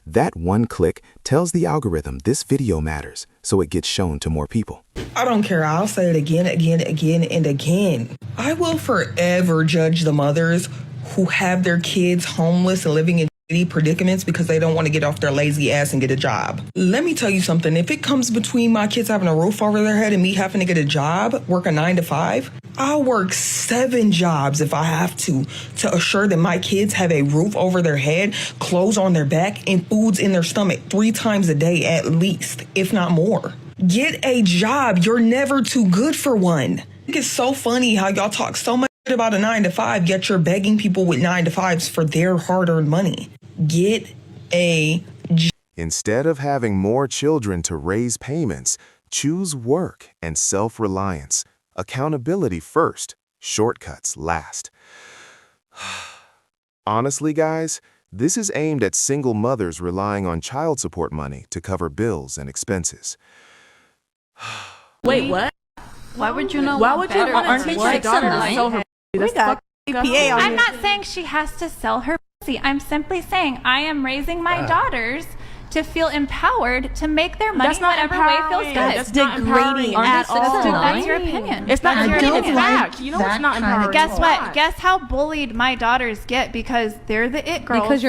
That one click tells the algorithm this video matters, so it gets shown to more people. I don't care. I'll say it again, and again. I will forever judge the mothers who have their kids homeless and living in predicaments because they don't want to get off their lazy ass and get a job. Let me tell you something. If it comes between my kids having a roof over their head and me having to get a job, work a 9 to 5, I'll work 7 jobs if I have to assure that my kids have a roof over their head, clothes on their back, and foods in their stomach 3 times a day at least, if not more. Get a job. You're never too good for one. I think it's so funny how y'all talk so much about a 9 to 5, yet you're begging people with 9 to 5s for their hard-earned money. Get a job. Instead of having more children to raise payments, choose work and self-reliance. Accountability first, shortcuts last. Honestly, guys, this is aimed at single mothers relying on child support money to cover bills and expenses. Wait, what? Why would you know? Why would you want to teach your daughter to sell her? We got CPA on I'm not saying she has to sell her pussy. I'm simply saying I am raising my daughters to feel empowered to make their money whatever way feels good. That's degrading at all. That's your opinion. It's not degrading. It's fact. You know it's not empowering. Guess what? Guess how bullied my daughters get because they're the it girls. Because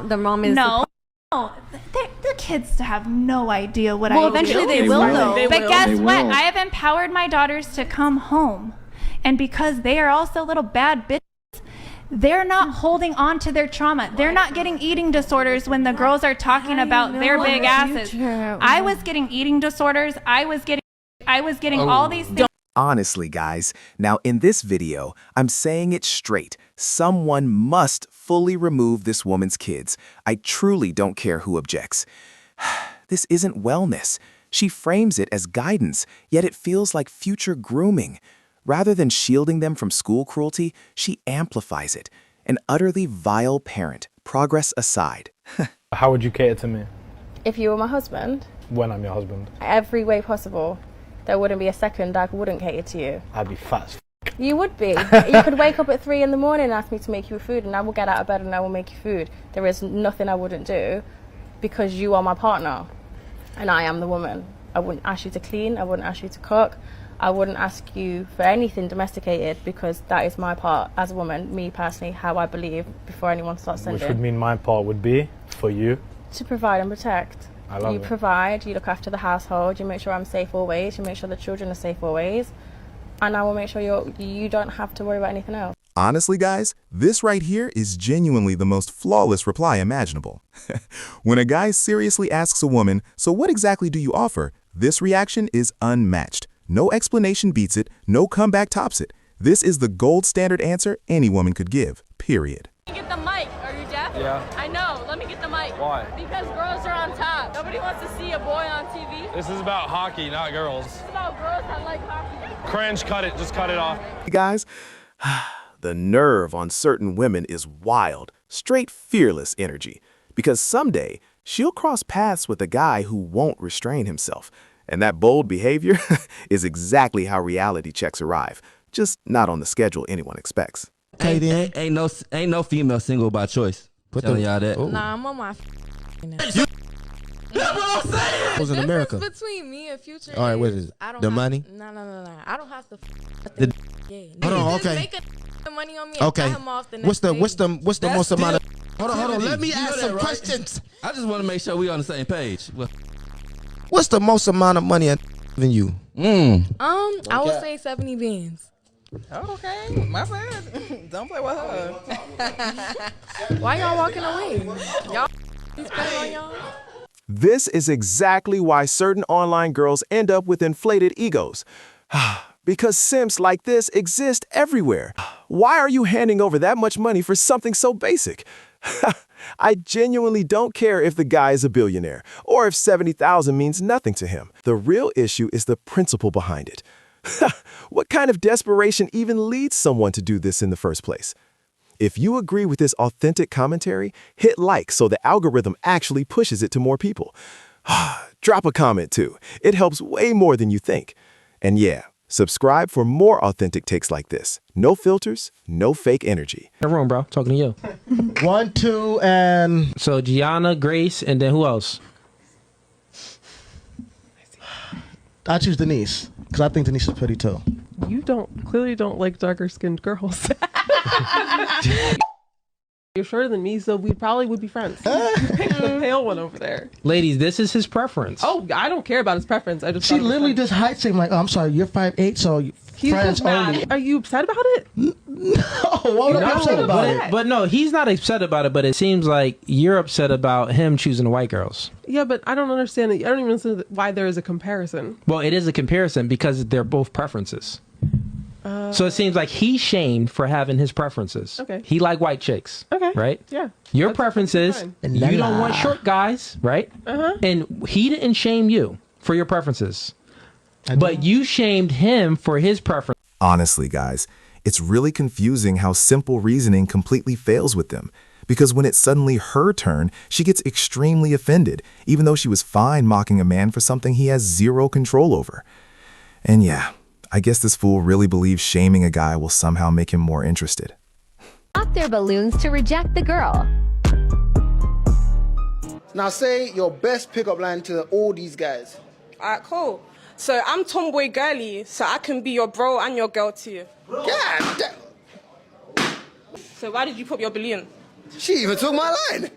the mom is no. The kids have no idea what I do. Well, eventually they will, though. But guess what? I have empowered my daughters to come home. And because they are also little bad bitches, they're not holding on to their trauma. They're not getting eating disorders when the girls are talking about their big asses. I was getting eating disorders. I was getting all these things. Honestly, guys, now in this video, I'm saying it straight. Someone must fully remove this woman's kids. I truly don't care who objects. This isn't wellness. She frames it as guidance, yet it feels like future grooming. Rather than shielding them from school cruelty, she amplifies it. An utterly vile parent, progress aside. How would you cater to me? If you were my husband? When I'm your husband? Every way possible. There wouldn't be a second I wouldn't cater to you. I'd be fat as f***. You would be. You could wake up at 3 in the morning and ask me to make you food, and I will get out of bed and I will make you food. There is nothing I wouldn't do because you are my partner and I am the woman. I wouldn't ask you to clean. I wouldn't ask you to cook. I wouldn't ask you for anything domesticated because that is my part as a woman, me personally, how I believe before anyone starts sending. Which would mean my part would be for you? To provide and protect. I love you it. provide, you look after the household, you make sure I'm safe always, you make sure the children are safe always, and I will make sure you don't have to worry about anything else. Honestly, guys, this right here is genuinely the most flawless reply imaginable. When a guy seriously asks a woman, so what exactly do you offer? This reaction is unmatched. No explanation beats it, no comeback tops it. This is the gold standard answer any woman could give, period. Let me get the mic. Are you deaf? Yeah. I know. Let me get the mic. Why? Because girls are on top. Nobody wants to see a boy on TV. This is about hockey, not girls. It's about girls that like hockey. Cringe, cut it, just cut it off. Guys, the nerve on certain women is wild, straight fearless energy. Because someday, she'll cross paths with a guy who won't restrain himself. And that bold behavior is exactly how reality checks arrive, just not on the schedule anyone expects. Ain't no female single by choice. Telling y'all that. Nah, I'm on my That's what I'm saying. Was in America. between me and Future. All right, what is it? I don't The have, money? No. I don't have to. Hold on, okay. Make money on me. Okay. And cut him off the What's the next day. most amount of Hold on. Let me You know ask that, some right? questions. I just want to make sure we on the same page. Well, What's the most amount of money than you? I would say 70 bands. Okay, my bad. Don't play with her. Why y'all walking away? Y'all spending on y'all? This is exactly why certain online girls end up with inflated egos. Because simps like this exist everywhere. Why are you handing over that much money for something so basic? I genuinely don't care if the guy is a billionaire or if 70,000 means nothing to him. The real issue is the principle behind it. What kind of desperation even leads someone to do this in the first place? If you agree with this authentic commentary, hit like so the algorithm actually pushes it to more people. Drop a comment too. It helps way more than you think. And yeah, subscribe for more authentic takes like this. No filters, no fake energy. In the room, bro. Talking to you. 1, 2, and... So Gianna, Grace, and then who else? I choose Denise, because I think Denise is pretty too. You clearly don't like darker skinned girls. You're shorter than me, so we probably would be friends. You picked the pale one over there. Ladies, this is his preference. Oh, I don't care about his preference. I just She literally just height saying like, oh, I'm sorry, you're 5'8", so He's friends just mad. only. Are you upset about it? No, why would I be upset about it? But no, he's not upset about it, but it seems like you're upset about him choosing white girls. Yeah, but I don't understand it. I don't even understand why there is a comparison. Well, it is a comparison because they're both preferences. So it seems like he's shamed for having his preferences. Okay. He like white chicks. Okay. Right? Yeah. Your preferences, fine. you don't want short guys, right? Uh-huh. And he didn't shame you for your preferences. But you shamed him for his preference. Honestly, guys, it's really confusing how simple reasoning completely fails with them. Because when it's suddenly her turn, she gets extremely offended, even though she was fine mocking a man for something he has zero control over. And yeah, I guess this fool really believes shaming a guy will somehow make him more interested. Pop their balloons to reject the girl. Now say your best pickup line to all these guys. Alright, cool. So I'm tomboy girly, so I can be your bro and your girl too. Yeah. So why did you put your balloon? She even took my line.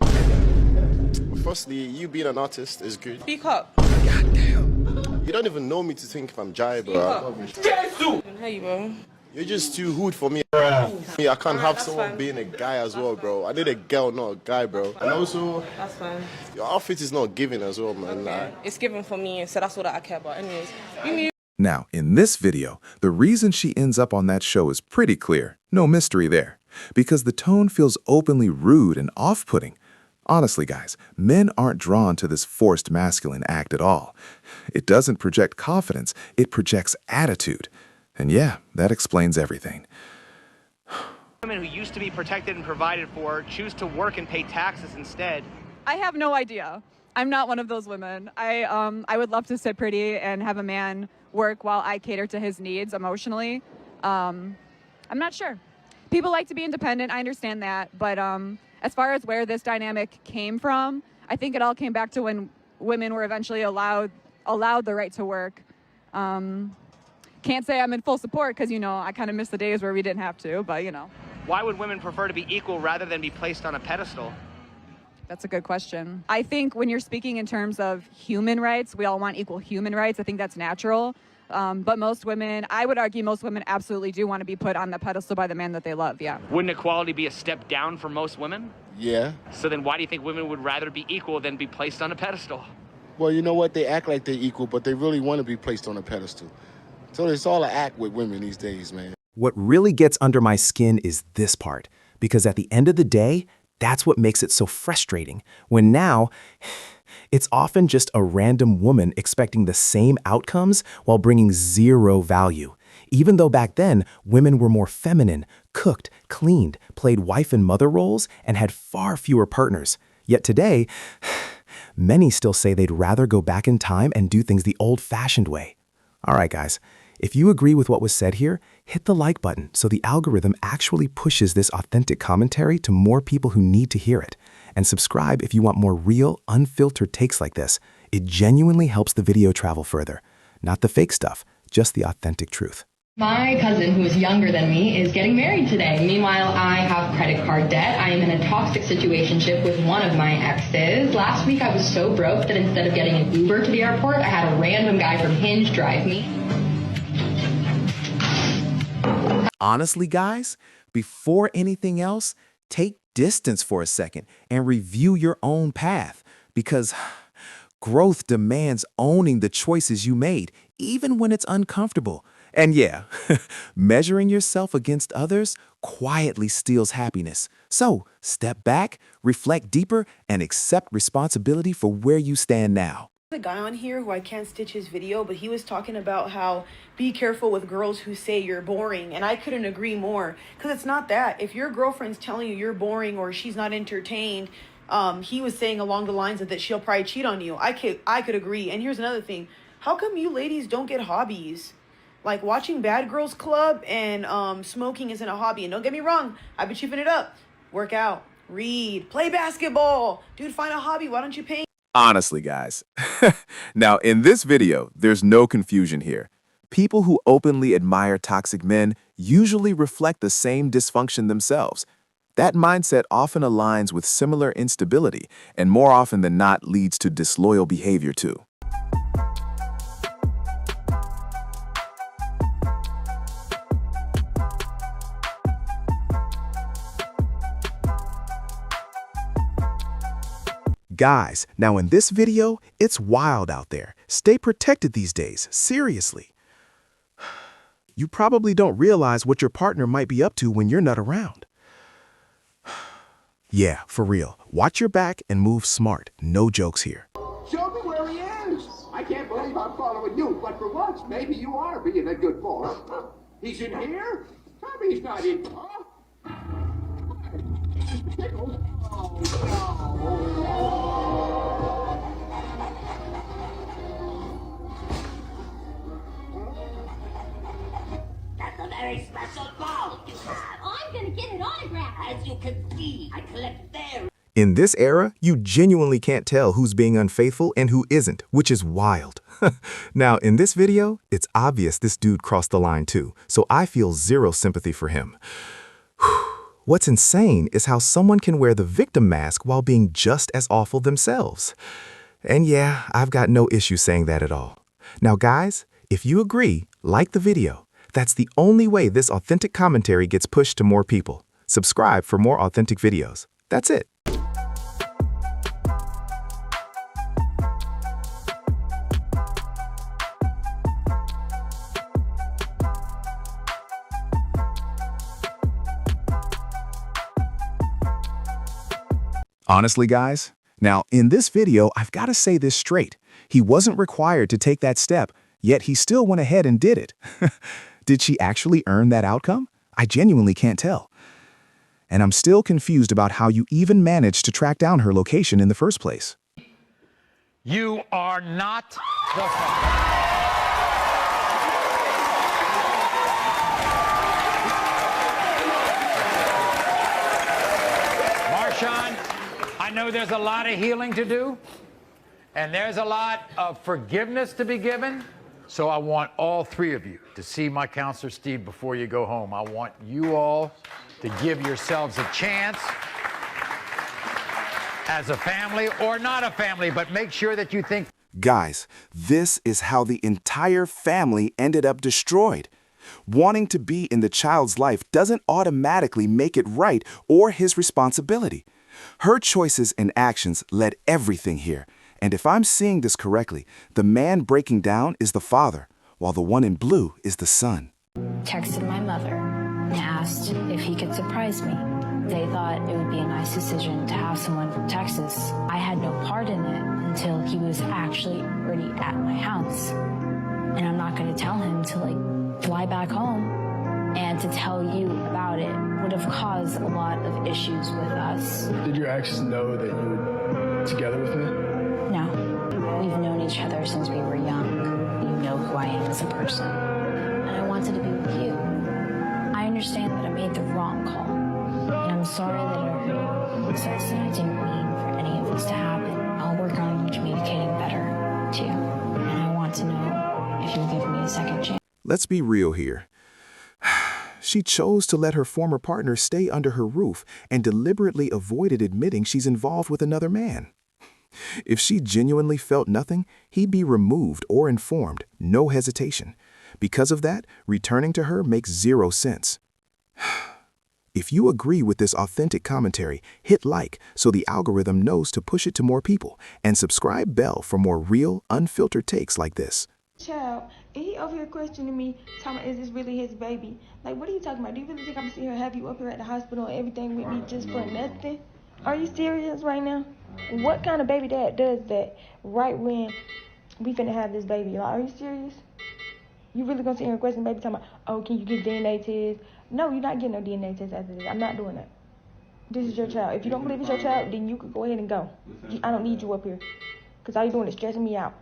Firstly, you being an artist is good. Speak up. You don't even know me to think if I'm jai, bro. Hey, bro. You're just too hood for me. I can't have someone fine. being a guy as well, bro. I need a girl, not a guy, bro. And also, That's fine. your outfit is not giving as well, man. Okay. It's given for me, so that's all that I care about. Anyways, you move. Now, in this video, the reason she ends up on that show is pretty clear. No mystery there. Because the tone feels openly rude and off-putting. Honestly, guys, men aren't drawn to this forced masculine act at all. It doesn't project confidence, it projects attitude. And yeah, that explains everything. Women who used to be protected and provided for choose to work and pay taxes instead. I have no idea. I'm not one of those women. I would love to sit pretty and have a man work while I cater to his needs emotionally. I'm not sure. People like to be independent, I understand that, but as far as where this dynamic came from, I think it all came back to when women were eventually allowed the right to work. Can't say I'm in full support because, you know, I kind of miss the days where we didn't have to, but, you know. Why would women prefer to be equal rather than be placed on a pedestal? That's a good question. I think when you're speaking in terms of human rights, we all want equal human rights. I think that's natural. But most women, I would argue most women absolutely do want to be put on the pedestal by the man that they love, yeah. Wouldn't equality be a step down for most women? Yeah. So then why do you think women would rather be equal than be placed on a pedestal? Well, you know what? They act like they're equal, but they really want to be placed on a pedestal. So it's all an act with women these days, man. What really gets under my skin is this part, because at the end of the day, that's what makes it so frustrating, when now it's often just a random woman expecting the same outcomes while bringing zero value. Even though back then, women were more feminine, cooked, cleaned, played wife and mother roles, and had far fewer partners. Yet today, many still say they'd rather go back in time and do things the old-fashioned way. All right, guys, if you agree with what was said here, hit the like button so the algorithm actually pushes this authentic commentary to more people who need to hear it. And subscribe if you want more real, unfiltered takes like this. It genuinely helps the video travel further. Not the fake stuff, just the authentic truth. My cousin, who is younger than me, is getting married today. Meanwhile, I have credit card debt. I am in a toxic situationship with one of my exes. Last week, I was so broke that instead of getting an Uber to the airport, I had a random guy from Hinge drive me. Honestly, guys, before anything else, take distance for a second and review your own path, because growth demands owning the choices you made, even when it's uncomfortable. And yeah, measuring yourself against others quietly steals happiness. So step back, reflect deeper, and accept responsibility for where you stand now. There's a guy on here who I can't stitch his video, but he was talking about how be careful with girls who say you're boring, and I couldn't agree more, because it's not that. If your girlfriend's telling you you're boring or she's not entertained, he was saying along the lines of that she'll probably cheat on you. I could agree. And here's another thing. How come you ladies don't get hobbies? Like watching Bad Girls Club and smoking isn't a hobby. And don't get me wrong, I've been chiefing it up. Work out, read, play basketball. Dude, find a hobby. Why don't you paint? Honestly, guys. Now, in this video, there's no confusion here. People who openly admire toxic men usually reflect the same dysfunction themselves. That mindset often aligns with similar instability, and more often than not leads to disloyal behavior too. Guys, now in this video, it's wild out there. Stay protected these days, seriously. You probably don't realize what your partner might be up to when you're not around. Yeah, for real. Watch your back and move smart. No jokes here. Show me where he is. I can't believe I'm following you, but for once, maybe you are being a good boy. He's in here? Tell me he's not in. Huh? That's a very special ball you have. I'm gonna get an autograph. As you can see, I collect their... In this era, you genuinely can't tell who's being unfaithful and who isn't, which is wild. Now, in this video, it's obvious this dude crossed the line too, so I feel zero sympathy for him. What's insane is how someone can wear the victim mask while being just as awful themselves. And yeah, I've got no issue saying that at all. Now guys, if you agree, like the video. That's the only way this authentic commentary gets pushed to more people. Subscribe for more authentic videos. That's it. Honestly, guys, now in this video, I've got to say this straight. He wasn't required to take that step, yet he still went ahead and did it. Did she actually earn that outcome? I genuinely can't tell. And I'm still confused about how you even managed to track down her location in the first place. You are not the Marshawn, I know there's a lot of healing to do, and there's a lot of forgiveness to be given. So I want all three of you to see my counselor, Steve, before you go home. I want you all to give yourselves a chance as a family or not a family, but make sure that you think. Guys, this is how the entire family ended up destroyed. Wanting to be in the child's life doesn't automatically make it right or his responsibility. Her choices and actions led everything here. And if I'm seeing this correctly, the man breaking down is the father, while the one in blue is the son. Texted my mother and asked if he could surprise me. They thought it would be a nice decision to have someone from Texas. I had no part in it until he was actually already at my house. And I'm not going to tell him to fly back home. And to tell you about it would have caused a lot of issues with us. Did your ex know that you were together with me? No. We've known each other since we were young. You know who I am as a person. And I wanted to be with you. I understand that I made the wrong call. And I'm sorry that it hurt you. So I said I didn't mean for any of this to happen. I'll work on communicating better to you. And I want to know if you'll give me a second chance. Let's be real here. She chose to let her former partner stay under her roof and deliberately avoided admitting she's involved with another man. If she genuinely felt nothing, he'd be removed or informed, no hesitation. Because of that, returning to her makes zero sense. If you agree with this authentic commentary, hit like so the algorithm knows to push it to more people, and subscribe bell for more real, unfiltered takes like this. Child, and he over here questioning me, talking about, is this really his baby? Like, what are you talking about? Do you really think I'm sitting here have you up here at the hospital and everything with me just for nothing? Are you serious right now? What kind of baby dad does that right when we finna have this baby? Like, are you serious? You really gonna sit here and question baby talking about, oh, can you get DNA test? No, you're not getting no DNA test after this. I'm not doing that. This is your child. If you don't believe it's your child, then you could go ahead and go. I don't need you up here. Because all you're doing is stressing me out.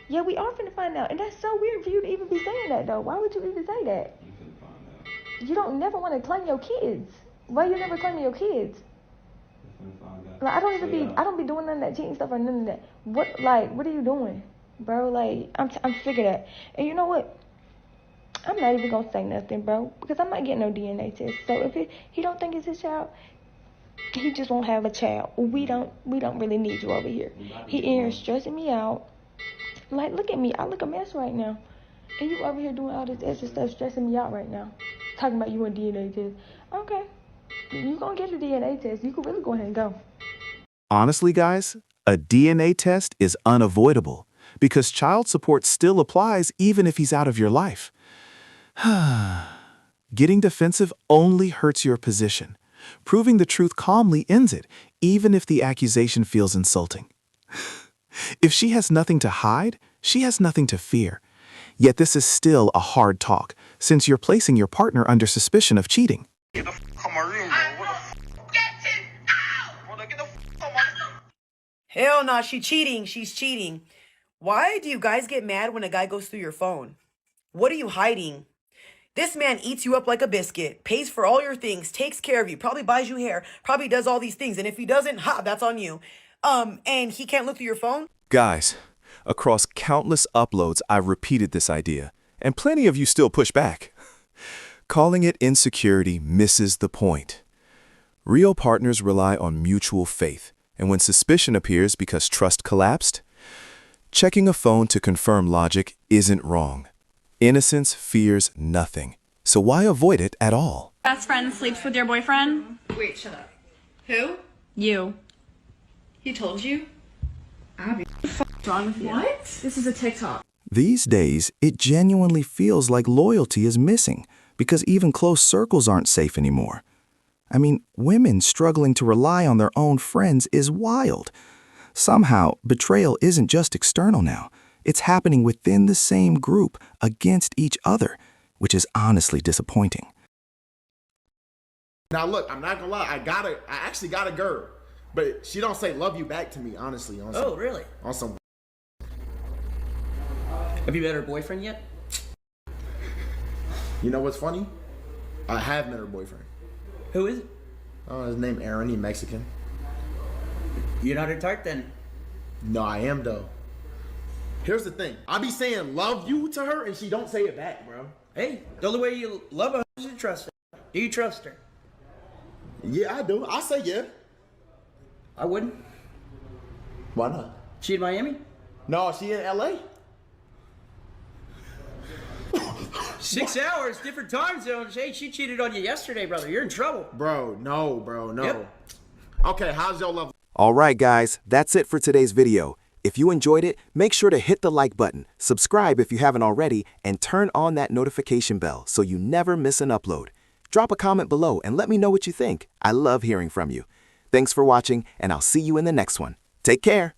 Yeah, we are finna find out. And that's so weird for you to even be saying that, though. Why would you even say that? You don't never want to claim your kids. Why you never claiming your kids? Like, I don't be doing none of that cheating stuff or none of that. What are you doing? Bro, like, I'm sick of that. And you know what? I'm not even gonna say nothing, bro, because I'm not getting no DNA test. So if he don't think it's his child, he just won't have a child. We don't really need you over here. He in here stressing me out. Like, look at me. I look a mess right now. And you over here doing all this extra stuff, stressing me out right now. Talking about you and DNA test. Okay. You gonna get a DNA test. You could really go ahead and go. Honestly, guys, a DNA test is unavoidable because child support still applies even if he's out of your life. Getting defensive only hurts your position. Proving the truth calmly ends it, even if the accusation feels insulting. If she has nothing to hide, she has nothing to fear. Yet this is still a hard talk, since you're placing your partner under suspicion of cheating. Get the f*** out my room, bro. What the f***? Get it out! Brother, get the f*** out my room. Hell no, she's cheating. She's cheating. Why do you guys get mad when a guy goes through your phone? What are you hiding? This man eats you up like a biscuit, pays for all your things, takes care of you, probably buys you hair, probably does all these things. And if he doesn't, that's on you. And he can't look through your phone? Guys, across countless uploads, I've repeated this idea, and plenty of you still push back. Calling it insecurity misses the point. Real partners rely on mutual faith, and when suspicion appears because trust collapsed, checking a phone to confirm logic isn't wrong. Innocence fears nothing, so why avoid it at all? Best friend sleeps with your boyfriend? Wait, shut up. Who? You. He told you? Abby, what's wrong with you? What? This is a TikTok. These days, it genuinely feels like loyalty is missing because even close circles aren't safe anymore. I mean, women struggling to rely on their own friends is wild. Somehow, betrayal isn't just external now. It's happening within the same group against each other, which is honestly disappointing. Now look, I'm not gonna lie, I actually got a girl, but she don't say love you back to me, honestly. On some, really? On some. Have you met her boyfriend yet? You know what's funny? I have met her boyfriend. Who is it? Oh, his name Aaron, he's Mexican. You're not her type then? No, I am though. Here's the thing. I be saying love you to her and she don't say it back, bro. Hey, the only way you love her is to trust her. Do you trust her? Yeah, I do. I say yeah. I wouldn't. Why not? She in Miami? No, she in LA. 6 hours, different time zones. Hey, she cheated on you yesterday, brother. You're in trouble. Bro, no. Yep. Okay, how's your love? All right, guys, that's it for today's video. If you enjoyed it, make sure to hit the like button, subscribe if you haven't already, and turn on that notification bell so you never miss an upload. Drop a comment below and let me know what you think. I love hearing from you. Thanks for watching, and I'll see you in the next one. Take care.